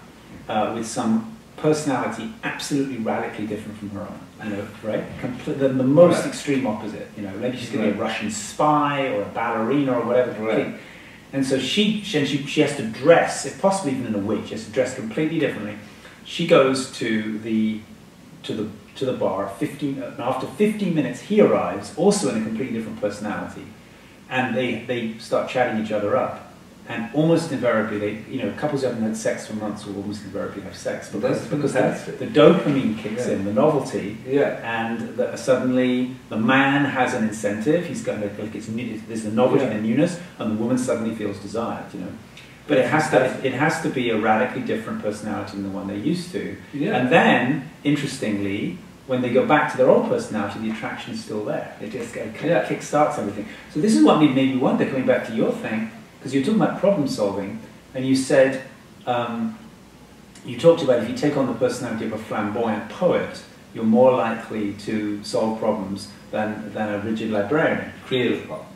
with some personality absolutely radically different from her own. You know, right? The most right. extreme opposite. You know, maybe she's going to be a Russian spy or a ballerina or whatever. Right. And so she has to dress, if possible even in a wig, she has to dress completely differently. She goes to the bar. After 15 minutes, he arrives, also in a completely different personality, and they start chatting each other up. And almost invariably, couples who haven't had sex for months will almost invariably have sex because the dopamine kicks in, the novelty, and suddenly the man has an incentive. He's got there's the novelty and the newness, and the woman suddenly feels desired. But it has to be a radically different personality than the one they're used to. Yeah. And then, interestingly, when they go back to their old personality, the attraction is still there. It just kick-starts everything. So this is what made me wonder, coming back to your thing, because you're talking about problem solving, and you said, you talked about if you take on the personality of a flamboyant poet, you're more likely to solve problems than a rigid librarian. Creative problems.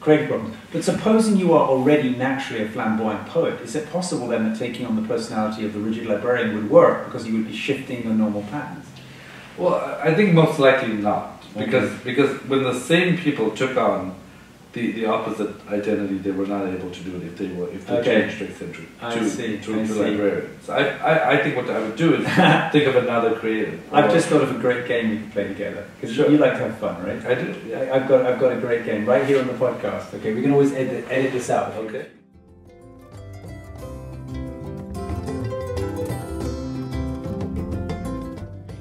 Creative problems. But supposing you are already naturally a flamboyant poet, is it possible then that taking on the personality of the rigid librarian would work because you would be shifting the normal patterns? Well, I think most likely not, because when the same people took on the opposite identity, they were not able to do it if they changed to librarians. So I think what I would do is think of another creative. I've just thought of a great game we can play together, because you like to have fun, right? I do. Yeah. I've got a great game right here on the podcast. Okay, we can always edit this out. Okay.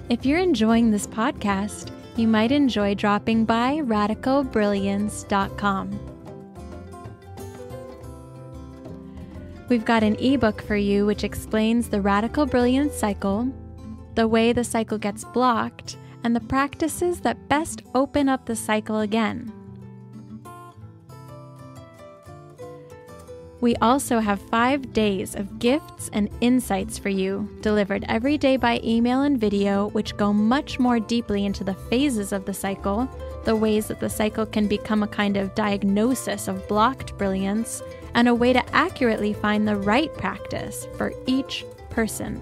If you're enjoying this podcast, you might enjoy dropping by radicalbrilliance.com. We've got an ebook for you which explains the radical brilliance cycle, the way the cycle gets blocked, and the practices that best open up the cycle again. We also have 5 days of gifts and insights for you, delivered every day by email and video, which go much more deeply into the phases of the cycle, the ways that the cycle can become a kind of diagnosis of blocked brilliance, and a way to accurately find the right practice for each person.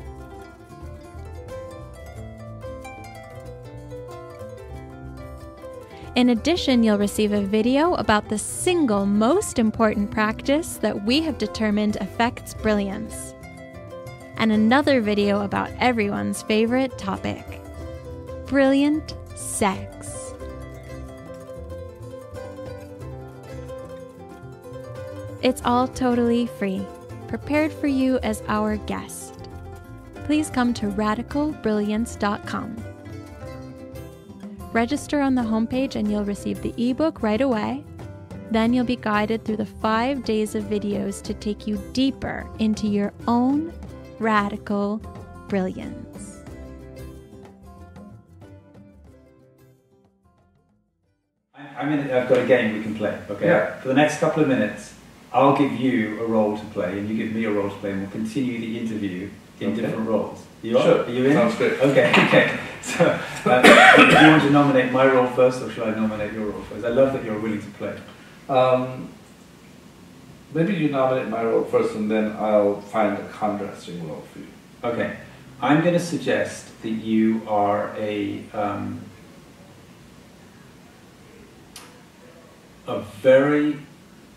In addition, you'll receive a video about the single most important practice that we have determined affects brilliance, and another video about everyone's favorite topic, brilliant sex. It's all totally free, prepared for you as our guest. Please come to radicalbrilliance.com. Register on the homepage and you'll receive the ebook right away. Then you'll be guided through the 5 days of videos to take you deeper into your own radical brilliance. I've got a game we can play, okay? Yeah. For the next couple of minutes, I'll give you a role to play and you give me a role to play, and we'll continue the interview in different roles. Sure. Are you in? Sounds good. Okay. So, do you want to nominate my role first, or should I nominate your role first? I love that you're willing to play. Maybe you nominate my role first, and then I'll find a contrasting role for you. Okay. I'm going to suggest that you are a very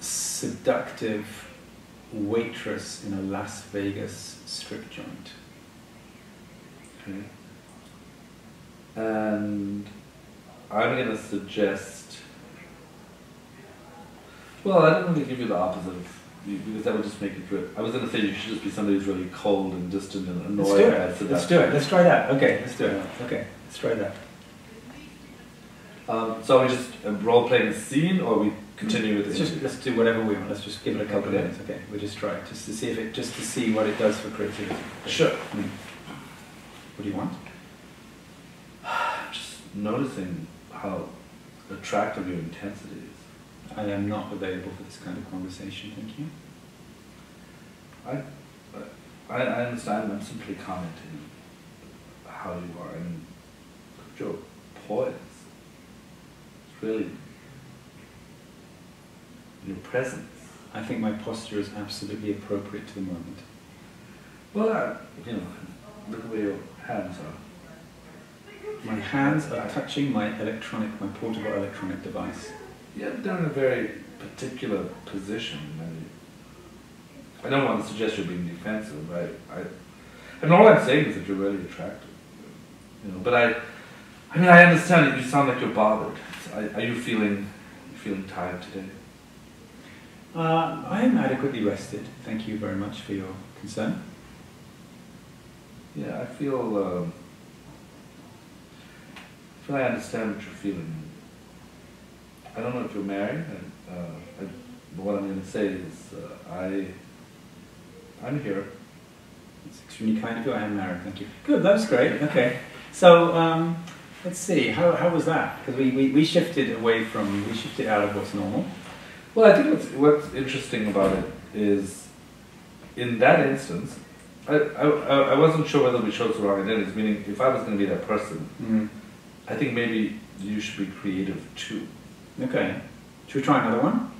seductive waitress in a Las Vegas strip joint. Okay. And I'm going to suggest, well, I don't want to give you the opposite of, because that would just make it good. I was going to say you should just be somebody who's really cold and distant and annoyed. Let's do it. Let's try that. Okay, let's do it. Okay, let's try that. So are we just role-playing a scene, or are we continue with it. Let's do whatever we want. Let's just give it a couple of Okay. minutes. Okay, we'll just try it, just to see what it does for creativity. Sure. What do you want? Just noticing how attractive your intensity is. I am not available for this kind of conversation, thank you. I understand. I'm simply commenting how you are. I mean, you're poised. It's really your presence. I think my posture is absolutely appropriate to the moment. Well, you know, look where your hands are. My hands are touching my portable electronic device. Yeah, they're in a very particular position. I don't want to suggest you're being defensive. And all I'm saying is that you're really attractive. You know, but I mean, I understand that you sound like you're bothered. Are you feeling tired today? I am adequately rested. Thank you very much for your concern. Yeah, I feel I understand what you're feeling. I don't know if you're married. But what I'm going to say is, I'm here. It's extremely kind of you. I am married. Thank you. Good. That was great. Okay. So let's see. How was that? Because we shifted out of what's normal. Well, I think what's interesting about it is, in that instance, I wasn't sure whether we chose the wrong identities. Meaning, if I was going to be that person, I think maybe you should be creative too. Okay. Should we try another one?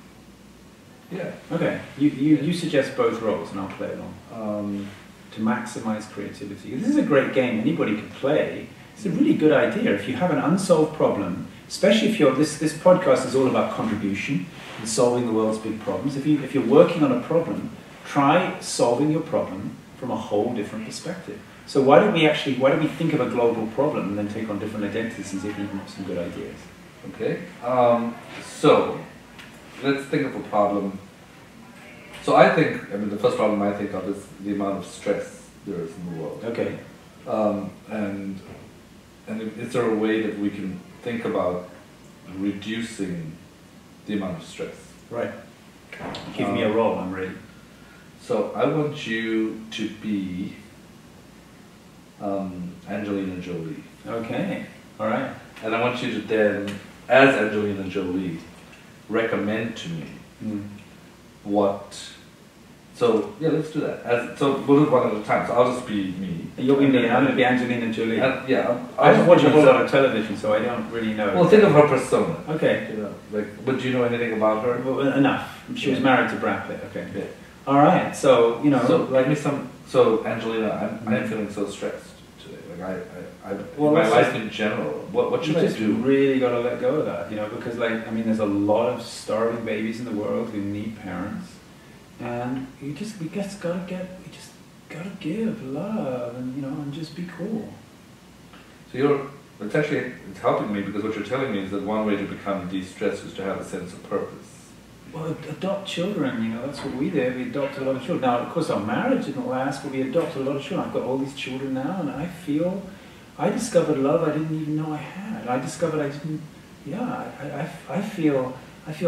Yeah. Okay. You suggest both roles, and I'll play along. To maximize creativity. This is a great game. Anybody can play. It's a really good idea. If you have an unsolved problem, especially if this podcast is all about contribution and solving the world's big problems. If you're working on a problem, try solving your problem from a whole different perspective. So why don't we think of a global problem and then take on different identities and see if we can have some good ideas? Okay. So let's think of a problem. So the first problem I think of is the amount of stress there is in the world. Okay. And is there a way that we can think about reducing the amount of stress? Right. Give me a role, I'm ready. So I want you to be Angelina Jolie. Okay. All right. And I want you to then, as Angelina Jolie, recommend to me what. So yeah, let's do that. So we'll do it one at a time. So I'll just be me. You'll be me. I'm going to be Angelina Jolie. Yeah. I just watch a lot of television, so I don't really know. Well, think of her persona. Okay. You know, but do you know anything about her? Well, enough. She was married to Brad Pitt. Okay. Yeah. All right. So So Angelina, I'm feeling so stressed today. My life in general. What should I do? You just really got to let go of that, because there's a lot of starving babies in the world who need parents, and we just gotta give love, and just be cool. So it's helping me, because what you're telling me is that one way to become de-stressed is to have a sense of purpose. Well, adopt children, that's what we did. We adopted a lot of children. Now, of course, our marriage didn't last, but we adopted a lot of children. I've got all these children now, and I discovered love I didn't even know I had. I discovered I feel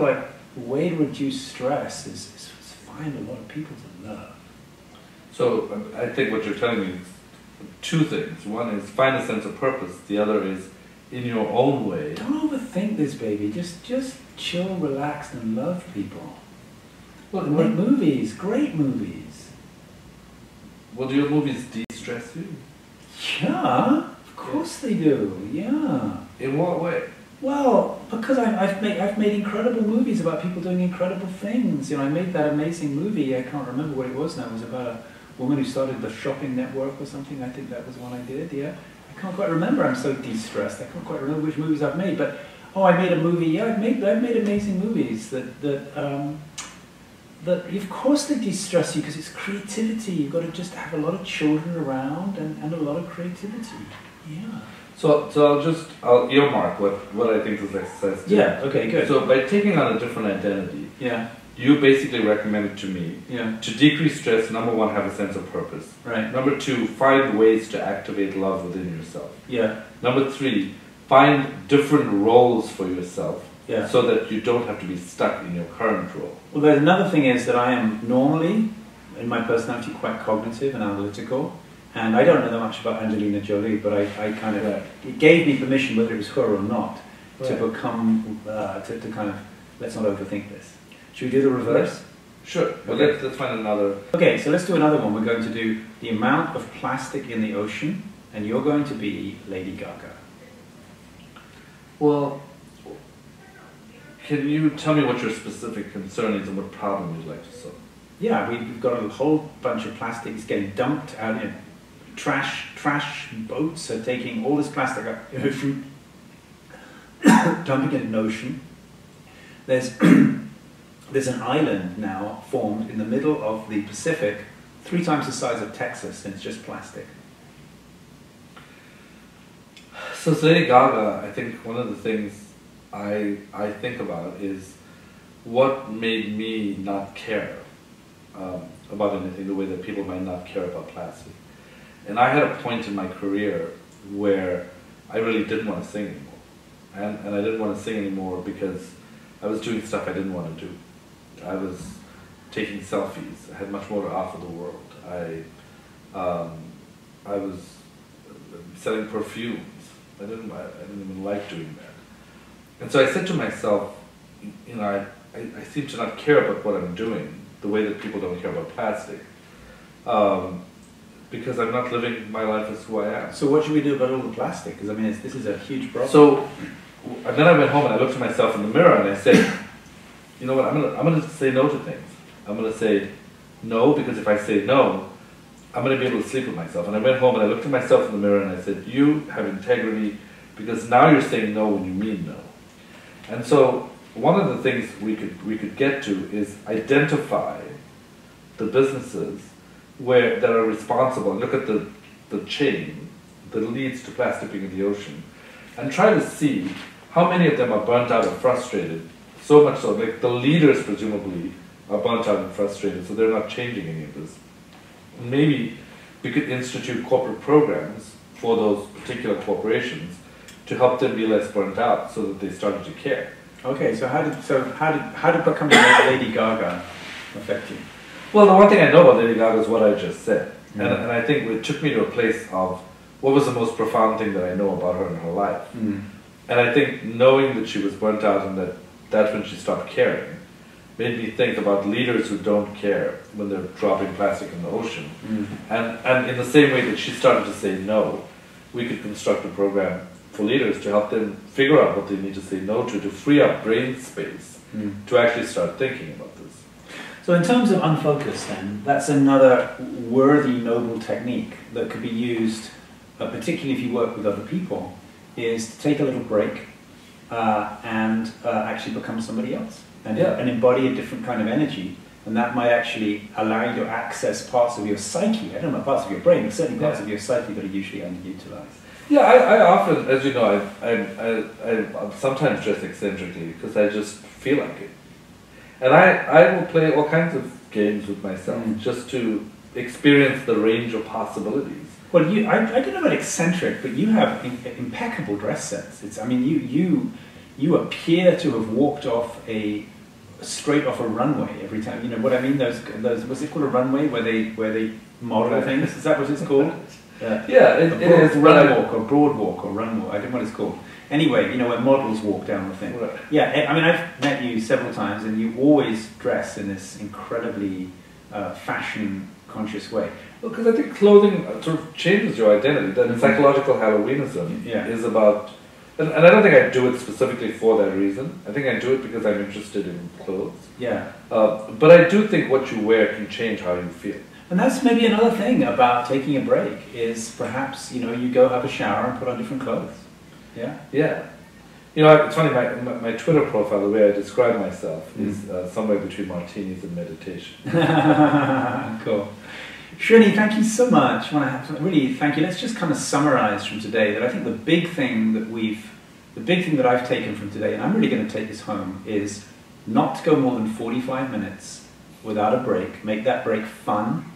like the way to reduce stress is find a lot of people to love. So I think what you're telling me is two things. One is find a sense of purpose. The other is, in your own way. Don't overthink this, baby. Just chill, relax, and love people. Well, and make movies, great movies. Well, do your movies de-stress you? Yeah, of course they do. Yeah. In what way? Well, because I've made incredible movies about people doing incredible things. I made that amazing movie. I can't remember what it was now. It was about a woman who started the shopping network or something. I think that was one I did. Yeah. I can't quite remember. I'm so de-stressed. I can't quite remember which movies I've made. But I made a movie. Yeah, I've made amazing movies that of course they de-stress you, because it's creativity. You've got to just have a lot of children around and a lot of creativity. Yeah. So I'll earmark what I think this exercise did. Yeah. Okay. Good. So by taking on a different identity. Yeah. You basically recommended to me to decrease stress. Number one, have a sense of purpose. Right. Number two, find ways to activate love within yourself. Yeah. Number three, find different roles for yourself Yeah. so that you don't have to be stuck in your current role. Well, there's another thing is that I am normally, in my personality, quite cognitive and analytical. And I don't know that much about Angelina Jolie, but I kind of, it gave me permission, whether it was her or not, to become, to kind of, let's not overthink this. Should we do the reverse? Sure. Well, Okay. let's find another. Okay, so let's do another one. We're going to do the amount of plastic in the ocean, and you're going to be Lady Gaga. Well, can you tell me what your specific concern is and what problem you'd like to solve? Yeah, we've got a whole bunch of plastics getting dumped out in trash boats are taking all this plastic out in the ocean, dumping it in the ocean. There's an island now formed in the middle of the Pacific, 3 times the size of Texas, and it's just plastic. So Lady Gaga, I think one of the things I think about is what made me not care about anything the way that people might not care about plastic. And I had a point in my career where I really didn't want to sing anymore. And I didn't want to sing anymore because I was doing stuff I didn't want to do. I was taking selfies. I had much more to offer the world. I was selling perfumes. I didn't even like doing that. And so I said to myself, you know, I seem to not care about what I'm doing the way that people don't care about plastic. Because I'm not living my life as who I am. So what should we do about all the plastic? Because I mean, this is a huge problem. So, and then I went home and I looked at myself in the mirror and I said, you know what, I'm gonna say no to things. I'm gonna say no, because if I say no, I'm gonna be able to sleep with myself. And I went home and I looked at myself in the mirror and I said, you have integrity, because now you're saying no when you mean no. And so one of the things we could get to is identify the businesses that are responsible, and look at the chain that leads to plastic being in the ocean, and try to see how many of them are burnt out and frustrated, so much so, like the leaders presumably are burnt out and frustrated, so they're not changing any of this. Maybe we could institute corporate programs for those particular corporations to help them be less burnt out so that they started to care. Okay, so how did becoming Lady Gaga affect you? Well, the one thing I know about Lady Gaga is what I just said. And I think it took me to a place of what was the most profound thing that I know about her in her life. And I think knowing that she was burnt out and that's when she stopped caring made me think about leaders who don't care when they're dropping plastic in the ocean. And in the same way that she started to say no, we could construct a program for leaders to help them figure out what they need to say no to free up brain space to actually start thinking about this. So in terms of unfocus then, that's another worthy, noble technique that could be used, particularly if you work with other people, is to take a little break and actually become somebody else and embody a different kind of energy. And that might actually allow you to access parts of your psyche, I don't know about parts of your brain, but certainly parts of your psyche that are usually underutilized. Yeah, I often, as you know, I'm sometimes dressed eccentrically because I just feel like it. And I will play all kinds of games with myself just to experience the range of possibilities. Well, I don't know about eccentric, but you have impeccable dress sense. I mean, you appear to have walked straight off a runway every time. You know what I mean? Those what's it called, a runway where they model things? Is that what it's called? Yeah, it is. Run walk or broad walk or run walk. I don't know what it's called. Anyway, you know, when models walk down the thing. Right. Yeah, I mean, I've met you several times, and you always dress in this incredibly fashion-conscious way. Well, because I think clothing sort of changes your identity. That psychological Halloweenism is about, and I don't think I do it specifically for that reason. I think I do it because I'm interested in clothes. Yeah. But I do think what you wear can change how you feel. And that's maybe another thing about taking a break, is perhaps, you know, you go have a shower and put on different clothes. Yeah? Yeah. You know, it's funny, my Twitter profile, the way I describe myself is somewhere between martinis and meditation. Cool. Srini, thank you so much. I want to really thank you. Let's just kind of summarize from today that I think the big thing that I've taken from today, and I'm really going to take this home, is not to go more than 45 minutes without a break. Make that break fun,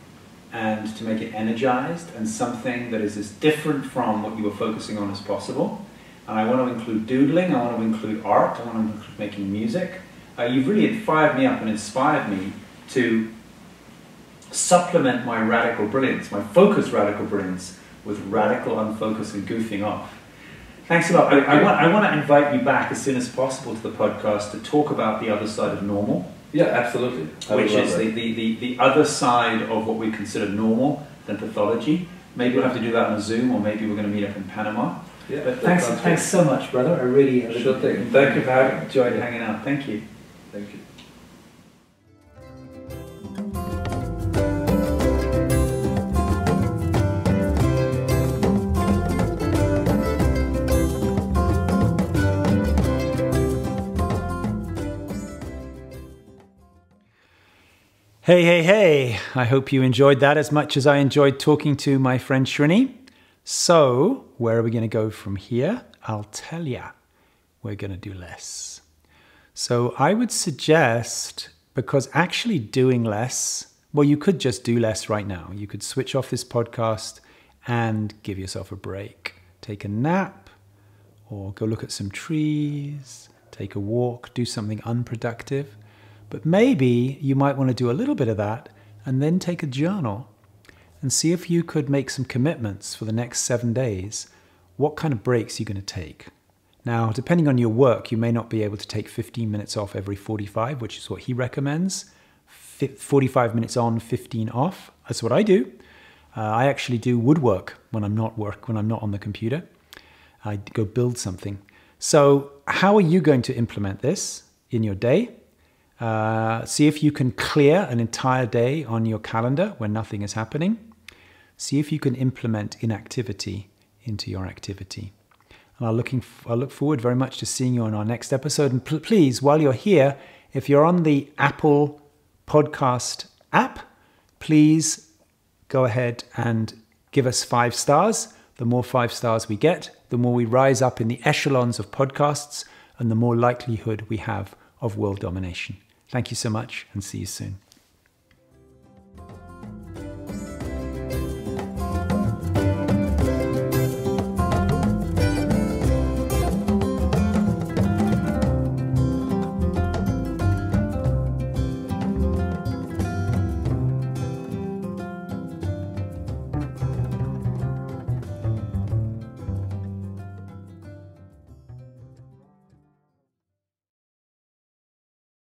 and to make it energized and something that is as different from what you were focusing on as possible. and I want to include doodling, I want to include art, I want to include making music. You've really fired me up and inspired me to supplement my radical brilliance, my focused radical brilliance, with radical unfocus and goofing off. Thanks a lot. I want to invite you back as soon as possible to the podcast to talk about the other side of normal. Yeah, absolutely. Which is the other side of what we consider normal than pathology. Maybe we'll have to do that on a Zoom, or maybe we're going to meet up in Panama. Yeah, but thanks so much, brother. I really sure thing. Thank you for having me. Enjoyed hanging out. Thank you. Thank you. Hey. I hope you enjoyed that as much as I enjoyed talking to my friend Srini. So, where are we going to go from here? I'll tell ya. We're going to do less. So I would suggest, because actually doing less, well, you could just do less right now. You could switch off this podcast and give yourself a break. Take a nap, or go look at some trees, take a walk, do something unproductive. But maybe you might want to do a little bit of that and then take a journal and see if you could make some commitments for the next 7 days. What kind of breaks you're going to take? Now, depending on your work, you may not be able to take 15 minutes off every 45, which is what he recommends. 45 minutes on, 15 off. That's what I do. I actually do woodwork when I'm not on the computer. I go build something. So how are you going to implement this in your day? See if you can clear an entire day on your calendar when nothing is happening. See if you can implement inactivity into your activity. And I look forward very much to seeing you on our next episode. And please, while you're here, if you're on the Apple Podcast app, please go ahead and give us 5 stars. The more 5 stars we get, the more we rise up in the echelons of podcasts and the more likelihood we have of world domination. Thank you so much, and see you soon.